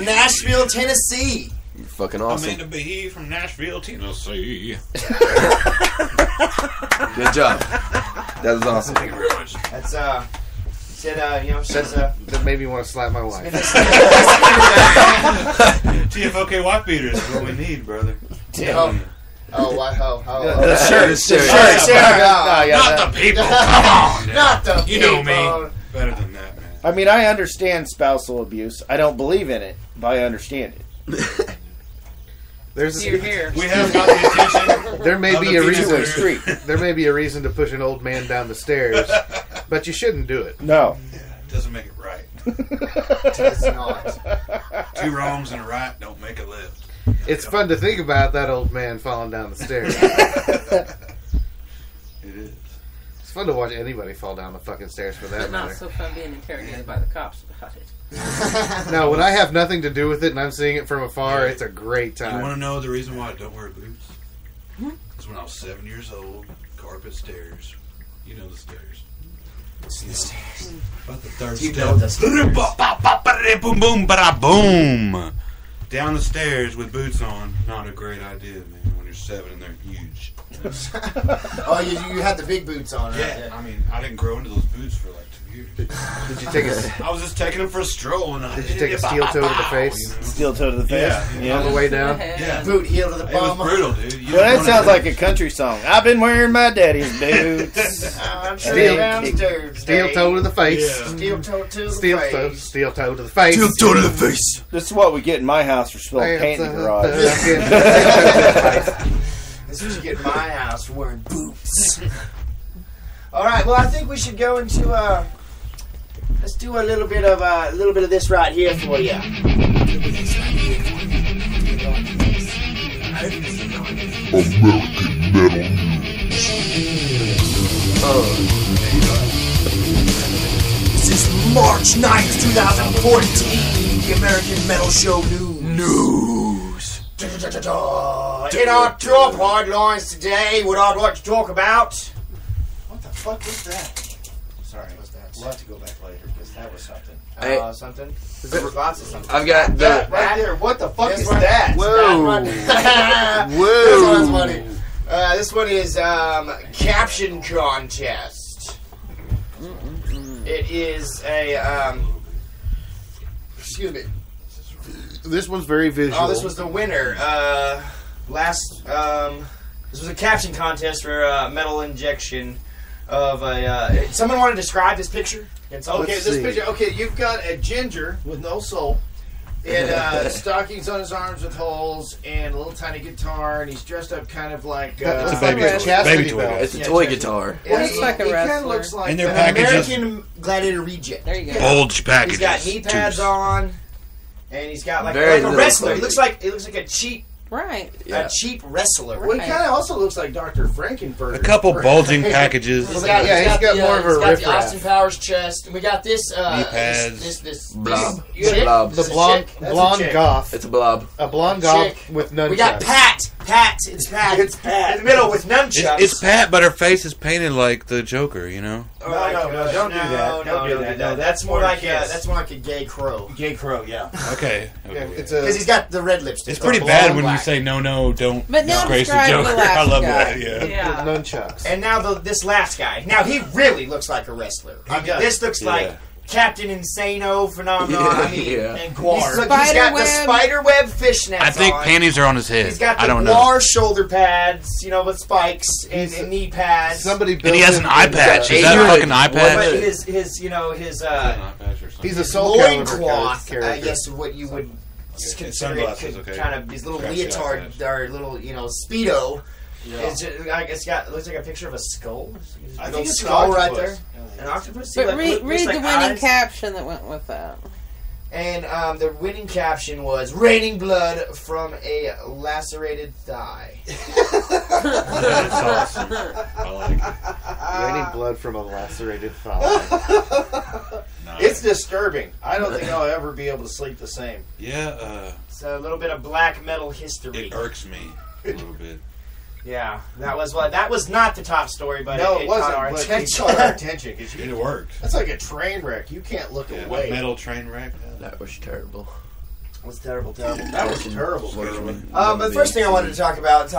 Nashville, Tennessee. You're fucking awesome. I'm meant to be from Nashville, Tennessee. Good job. That was awesome. Thank you very much. That's said she's That made me want to slap my wife. TFOK white beater is what we need, brother. the shirt. Not the people. Come on. Not the You know me. Better than that, man. I mean, I understand spousal abuse. I don't believe in it, but I understand it. You're here. We have got the attention. There may of be the a people reason. street. There may be a reason to push an old man down the stairs, but you shouldn't do it. No. Yeah, it doesn't make it right. It's not. 2 wrongs and a right don't make a left. It's fun to think about that old man falling down the stairs. It is. It's fun to watch anybody fall down the fucking stairs for that But not matter. so fun being interrogated by the cops about it. No, when I have nothing to do with it and I'm seeing it from afar, it's a great You want time. to know the reason why I don't wear boots? Because when I was 7 years old, carpet stairs. You know the stairs. The stairs. About the third You step. know the stairs. Boom, boom, ba boom. Down the stairs with boots on. Not a great idea, man. When you're 7 and they're huge. Oh, you had the big boots on, right? Yeah. I mean, I didn't grow into those boots for like 2 years. Did you take a I was just taking them for a stroll, and Did you take a steel toe to the face? Steel toe to the face. Yeah. on the way down? Yeah. Boot heel to the It was bum. brutal, dude. You Well, that don't sounds wanna- like a country song. I've been wearing my daddy's boots. I'm Steel- sure downstairs. Steel toe to the face. Yeah. Steel toe to the Steel face. toe. Steel toe to the face. Toe to the face. This is what we get in my house for spilling paint in the garage. This is what you get in my house for wearing boots. All right. Well, I think we should go into let's do a little bit of this right here for you. This is March 9th, 2014. The American Metal Show News. In our top headlines today, what I'd like to talk about. What the fuck was that? Sorry, what's that? We'll have to go back later because that was something. Hey. Something? There was lots of something. I've got That the. right there. What the fuck This is one- that? Whoa. This one's funny. This one is caption contest. It is a excuse me. This one's very visual. Oh, this was the winner. This was a caption contest for metal injection of a. Someone want to describe this picture? It's Okay, Let's this see. picture. Okay, you've got a ginger with no soul, and stockings on his arms with holes, and a little tiny guitar, and he's dressed up kind of like. It's a baby like a toy. chastity Baby toy belt. guy. It's a Yeah, toy check it. guitar. And Looks like a he kind of wrestler. looks like And they're an packages. American Gladiator reject. There you go. Bulge packages. He's got knee pads Tubes. on, and he's got like Very a little wrestler. He clothing. looks like a cheap Right. Yeah. wrestler. Well, he kind of also looks like Dr. Frankenfurter. A couple bulging packages. He's got, Yeah, he's got more of a he's got the riff-raff. Austin Powers chest, and we got this pads. this Blob. chick. Blob. The This is a blonde, chick. That's a blonde chick. goth. It's a blob. A blonde Chick. goth with nunchucks. We got Pat. It's Pat. It's Pat. in the middle with nunchucks. It's Pat, but her face is painted like the Joker, you know? Oh No, my no, no, gosh. don't do that. Don't do that. No, That's more like kids. that's more like a gay crow. Gay Crow, yeah. Okay. Yeah, okay. it's Because a. he's got the red lipstick. It's pretty Or bad blonde when you black. say no, don't But now disgrace the describe the Joker. last I love guy. that. Yeah. Yeah. Nunchucks. And now this last guy. Now he really looks like a wrestler. I mean, does. this looks like Yeah. Captain Insano phenomenon. I mean, Yeah. And he's, Guar. look, he's got the Spiderweb. spiderweb fishnets I think on. panties are on his head. He's got I the don't know. Guar shoulder pads, with spikes and knee pads. Somebody built And he has an him eye in- patch. Is Hey, that a you're fucking like, eye what But patch? his He's a soul calibur loincloth, character. I guess what you would consider it sunglasses, okay. kind of his little Scratch the leotard eyes. or little Speedo. Yeah. It's just, it looks like a picture of a skull. I An think it's an skull right octopus. there. An octopus. But Like, read looks the like winning eyes. caption that went with that. And the winning caption was "Raining blood from a lacerated thigh." That's awesome. I like it. Raining blood from a lacerated thigh. Nice. It's disturbing. I don't think I'll ever be able to sleep the same. Yeah, So a little bit of black metal history. it irks me a little bit. Yeah, that was not the top story, but No, it it caught wasn't. our But it attention. caught our attention because It worked. that's like a train wreck. You can't look Yeah, away. a metal train wreck. That was terrible. was terrible. That was terrible. But the first thing I wanted to talk about.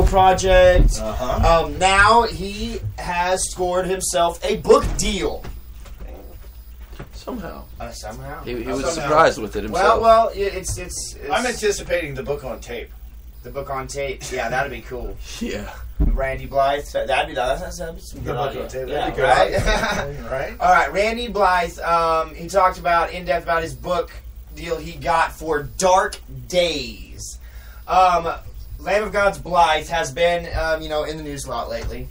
Project. Now he has scored himself a book deal. Somehow. Somehow. He was surprised with it himself. Well, it's I'm anticipating the book on tape. the book on tape. Yeah, that'd be cool. Yeah. Randy Blythe. That'd be some good book audio. on tape. Yeah, That'd be right? Right? All right, Randy Blythe. He talked in depth about his book deal he got for Dark Days. Lamb of God's Blythe has been, in the news a lot lately.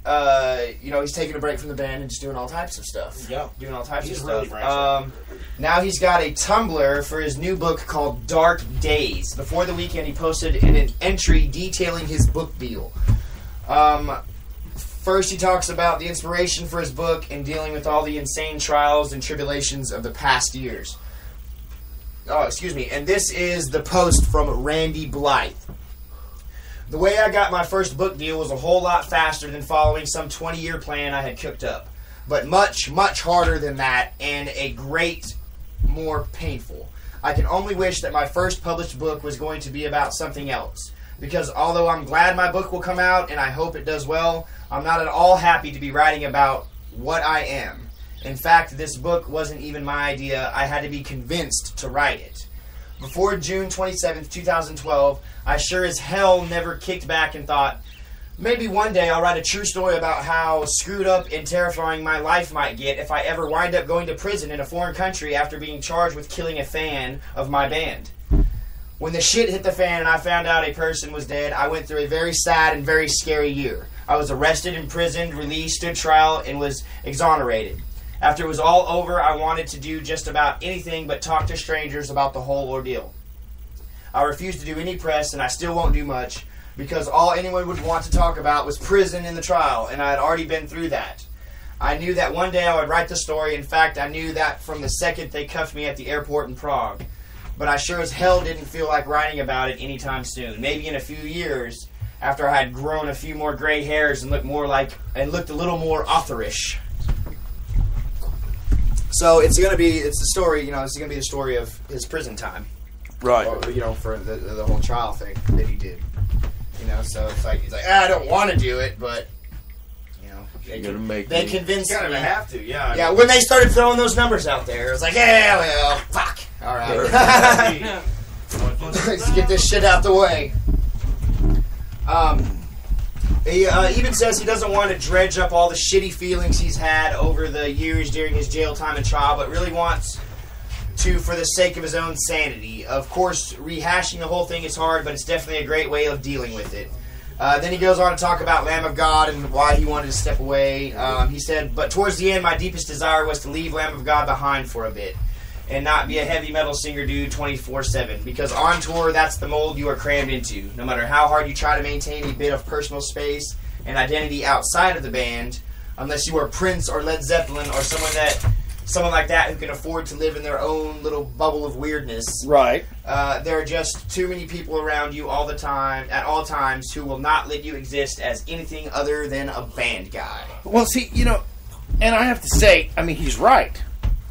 He's taking a break from the band and just doing all types of stuff. Yeah. Doing all types He's of really stuff. branching. Now he's got a Tumblr for his new book called Dark Days. Before the weekend, he posted an entry detailing his book deal. First, he talks about the inspiration for his book and dealing with all the insane trials and tribulations of the past years. Oh, excuse me. And this is the post from Randy Blythe. The way I got my first book deal was a whole lot faster than following some 20-year plan I had cooked up. But much, much harder than that, and a great more painful. I can only wish that my first published book was going to be about something else. Because although I'm glad my book will come out, and I hope it does well, I'm not at all happy to be writing about what I am. In fact, this book wasn't even my idea. I had to be convinced to write it. Before June 27th, 2012, I sure as hell never kicked back and thought, maybe one day I'll write a true story about how screwed up and terrifying my life might get if I ever wind up going to prison in a foreign country after being charged with killing a fan of my band. When the shit hit the fan and I found out a person was dead, I went through a very sad and very scary year. I was arrested, imprisoned, released, stood trial, and was exonerated. After it was all over, I wanted to do just about anything but talk to strangers about the whole ordeal. I refused to do any press, and I still won't do much, because all anyone would want to talk about was prison and the trial, and I had already been through that. I knew that one day I would write the story. In fact, I knew that from the second they cuffed me at the airport in Prague. But I sure as hell didn't feel like writing about it anytime soon. Maybe in a few years, after I had grown a few more gray hairs and looked a little more authorish. So it's the story, it's gonna be the story of his prison time. Right. Or, for the whole trial thing that he did. So it's like, he's like, I don't want to do it, but, they convinced me. Kind of have to, yeah. Yeah, when they started throwing those numbers out there, it was like, yeah, well, fuck. All right. Let's get this shit out the way. He even says he doesn't want to dredge up all the shitty feelings he's had over the years during his jail time and trial, but really wants to for the sake of his own sanity. Of course, rehashing the whole thing is hard, but it's definitely a great way of dealing with it. Then he goes on to talk about Lamb of God and why he wanted to step away. He said, but towards the end, my deepest desire was to leave Lamb of God behind for a bit and not be a heavy metal singer dude 24/7. Because on tour, that's the mold you are crammed into. No matter how hard you try to maintain a bit of personal space and identity outside of the band, unless you are Prince or Led Zeppelin or someone like that who can afford to live in their own little bubble of weirdness. Right. There are just too many people around you all the time, at all times, who will not let you exist as anything other than a band guy. Well, see, and I have to say, he's right.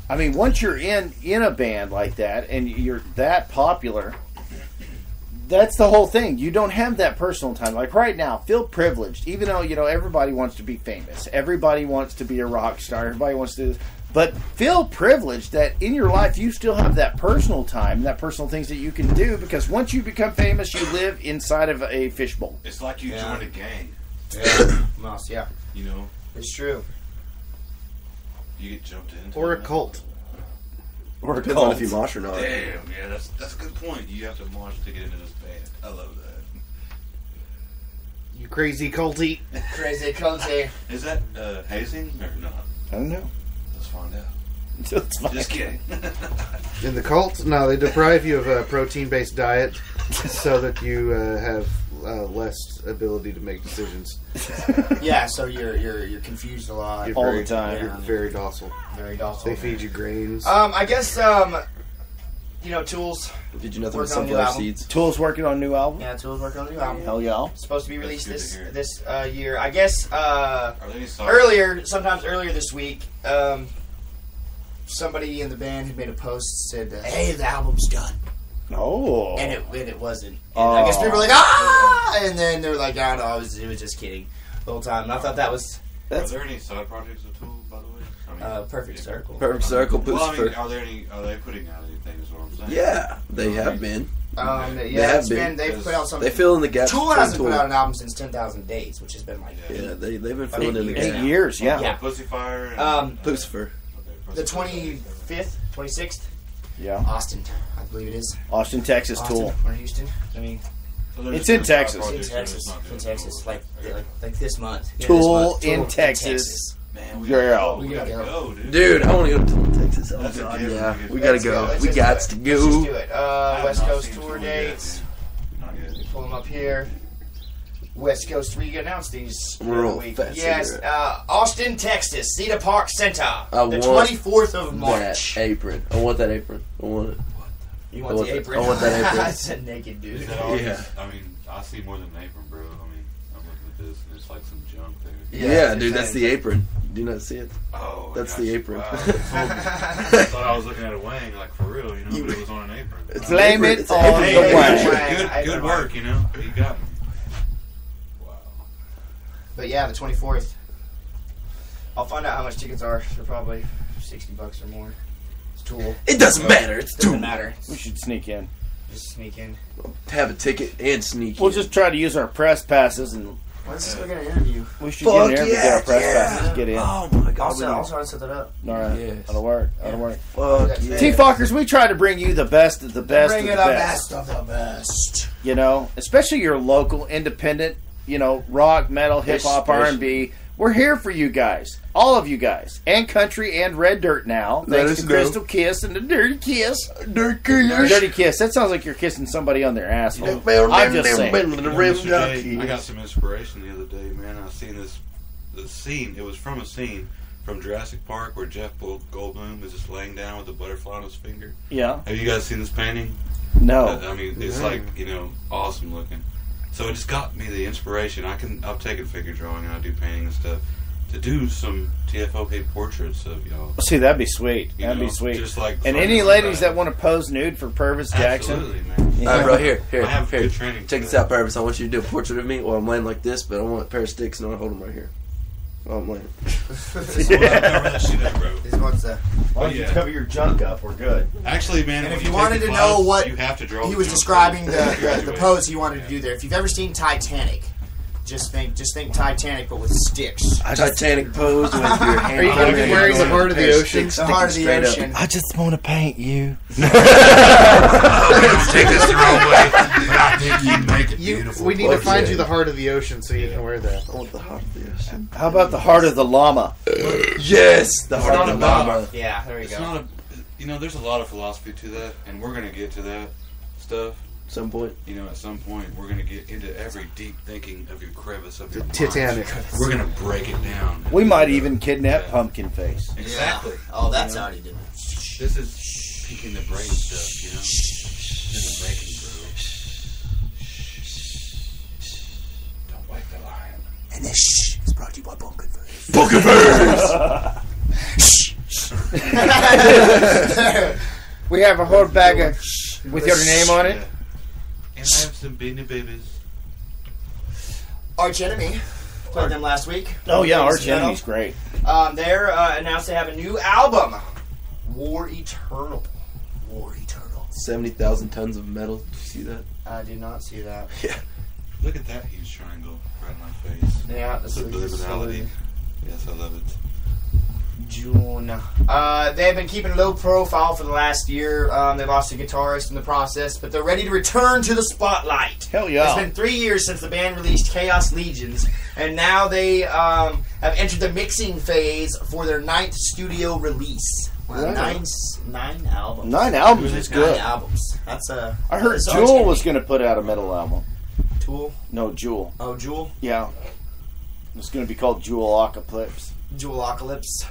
Once you're in a band like that and you're that popular, that's the whole thing. You don't have that personal time. Like right now, feel privileged. Even though, everybody wants to be famous. Everybody wants to be a rock star. Everybody wants to... But feel privileged that in your life you still have that personal time, that personal things that you can do, because once you become famous, you live inside of a fishbowl. It's like you joined a gang. Yeah. It's true. You get jumped into. Or a cult. Or depends on if you mosh or not. Damn, yeah, that's a good point. You have to mosh to get into this band. I love that. You crazy culty. Crazy culty. Is that hazing or not? I don't know. Let's find out. It's fine. Just kidding. In the cult, no, they deprive you of a protein-based diet so that you have less ability to make decisions. Yeah, so you're confused a lot. You're All very, the time. You're very docile. Very docile. They feed you grains. I guess Tools. Did you know there was Working on new sunflower album. seeds? Tool's working on a new album. Yeah, Tools working on a new album. Hell yeah. Supposed to be released That's good to this year. I guess Are there any songs? sometimes earlier this week, somebody in the band had made a post said, "Hey, the album's done," Oh. and it wasn't. And I guess people were like, "Ah!" And then they were like, "I don't know, it was just kidding the whole time." And I thought that was Are there any side projects of Tool, by the way? I mean, Perfect Circle. Perfect Circle, well, I mean, Booster. are they putting out anything? Is what I'm saying. Yeah, they have been. They've put out some. They fill in the gaps. Tool between hasn't put out an album since 10,000 Days, which has been like Yeah, they've been filling in the 8 gaps. 8 years, yeah. Yeah. Pussyfire. And, Lucifer. the 25th, 26th, Yeah. Austin, I believe it is. Austin, Texas, Austin Tool. or Houston. I mean, It's in Texas. in Texas, like this month. Yeah, Tool this month. in Texas. Man, we Girl. we gotta go, dude. Dude, I want to go to Tool, Texas. Oh, That's a God, given. yeah. We Let's gotta go. Let's We just got do it. to Let's just do go. it. I have West not Coast seen tour Tool yet, dates. man. Not yet. Pull them up here. West Coast, we announced these We're the all week. fat Yes, cigarette. Austin, Texas, Cedar Park Center, I the want 24th of March. That apron. I want that apron. I want it. You I want want the that- apron? I want that apron. I said naked, dude. Is that all Yeah. these- I mean, I see more than an apron, bro. I mean, I'm looking at this and it's like some junk there. Yeah, dude, that's the apron. Do you not see it? Oh, That's gosh. the apron. Wow, they told me. I thought I was looking at a wang, like for real, but it was on an apron. It's Wow. Blame apron. it It's on apron. the wang. Good work, you know. You got me. Wow. But yeah, the 24th. I'll find out how much tickets are. They're probably $60 or more. It's Tool. It doesn't matter. It's Doesn't Tool. matter. We should sneak in. Just sneak in. Have a ticket and sneak We'll in. just try to use our press passes, and Let's just look at an interview. we should get in there and yeah, get our press yeah. passes to get in. Oh my God. I'll try to set that up. All right. Yes. That'll work. That'll work. Fuck yeah. T-Fockers, we try to bring you the best of the best Bring of it the the best. best of the best. You know, especially your local, independent, rock, metal, hip-hop, R&B. We're here for you guys. All of you guys. And country and red dirt now. Let Thanks us to know. Crystal Kiss and the Dirty Kiss. Dirty Kiss. That sounds like you're kissing somebody on their asshole. I'm just saying. I got some inspiration the other day, man. I seen the scene. It was from a scene from Jurassic Park where Jeff Goldblum is just laying down with a butterfly on his finger. Yeah. Have you guys seen this painting? No. I mean, it's like, awesome looking. So it just got me the inspiration. I've taken figure drawing and I do painting and stuff to do some TFOK portraits of y'all. See, that'd be sweet. You That'd be know, sweet. just like And from any the ladies back. that want to pose nude for Purvis Jackson. Absolutely, man. Yeah. All right, bro, here. I have good training. Check this out, Purvis. I want you to do a portrait of me while I'm laying like this, but I want a pair of sticks and I hold them right here. While I'm laying. Cover that shit up, bro. This one's the. Well, you cover your junk up. We're good. Actually, man, And when if you take wanted the to class, know what you have to draw he the was jump describing pose. the pose he wanted to do there. If you've ever seen Titanic, just think Titanic, but with sticks. Titanic pose with your hand. Are you going to be wearing the heart of the ocean? The heart of the ocean. I just want to paint you. Take this the wrong way, but I think you make it beautiful. We need to Fuck find yeah. you the heart of the ocean so you can wear that. I want the heart of the ocean. How about the heart of the llama? Yes! The heart Not of a the llama. Yeah, there you It's go. not there's a lot of philosophy to that, and we're gonna get to that stuff. At some point. At some point, we're gonna get into every deep thinking of your crevice of your mind. Titanic. We're gonna break it down. We might even kidnap Pumpkin Face. Exactly. Yeah. Oh, that's already done. This is peeking the brain stuff, in the making, bro. Don't wake the lion. And this is brought to you by Pumpkin Face. Pumpkin We have a whole bag of with your name on it. Yeah. And I have some beanie babies. Arch Enemy. Played them last week. Oh yeah, Arch Metal. Enemy's great. They're announced they have a new album. War Eternal. War Eternal. 70,000 tons of metal. Did you see that? I did not see that. Yeah. Look at that huge triangle right in my face. Yeah, that's Subliminality. Yes, I love it. June. They've been keeping low profile for the last year. They lost a guitarist in the process, but they're ready to return to the spotlight. Hell yeah. It's been 3 years since the band released Chaos Legions, and now they have entered the mixing phase for their 9th studio release. Wow, Wow. 9 albums. 9 albums is 9 good. albums. That's a. I heard that's Jewel Arch was Enemy. going to put out a metal album. Tool. No, Jewel. Oh, Jewel. Yeah. It's going to be called Jewel Apocalypse. Jewel-ocalypse.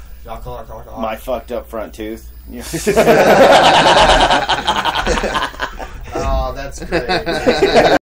My fucked up front tooth. Yeah. Oh, that's great.